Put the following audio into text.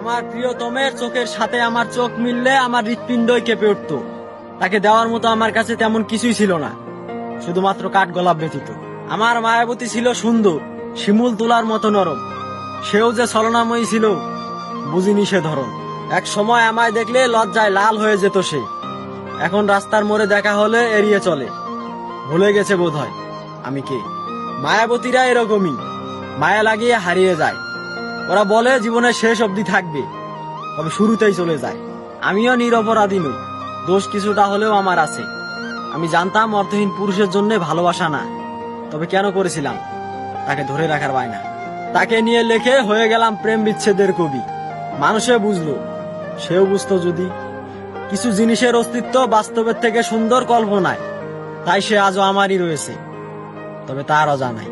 আমার প্রিয়তমের চোখের সাথে আমার চোখ মিললে আমার হৃৎপিণ্ডই কেঁপে উঠত। তাকে দেওয়ার মতো আমার কাছে তেমন কিছুই ছিল না, শুধুমাত্র কাঠ গোলাপ ব্যতীত। আমার মায়াবতী ছিল সুন্দর, শিমুল তুলার মতো নরম। সেও যে ছলনাময়ী ছিল বুঝিনি সে ধরন। এক সময় আমায় দেখলে লজ্জায় লাল হয়ে যেত সে। এখন রাস্তার মোড়ে দেখা হলে এড়িয়ে চলে, ভুলে গেছে বোধহয় আমি কে। মায়াবতীরা এরকমই, মায়া লাগিয়ে হারিয়ে যায়। ওরা বলে জীবনের শেষ অবধি থাকবে, তবে শুরুতেই চলে যায়। আমিও নিরপরাধী নই, দোষ কিছুটা হলেও আমার আছে। আমি জানতাম অর্থহীন পুরুষের জন্য ভালোবাসা না, তবে কেন করেছিলাম তাকে ধরে রাখার বায়না। তাকে নিয়ে লেখে হয়ে গেলাম প্রেম বিচ্ছেদের কবি। মানুষে বুঝলো, সেও বুঝতো যদি। কিছু জিনিসের অস্তিত্ব বাস্তবের থেকে সুন্দর কল্পনায়, তাই সে আজও আমারই রয়েছে, তবে তার অজানায়।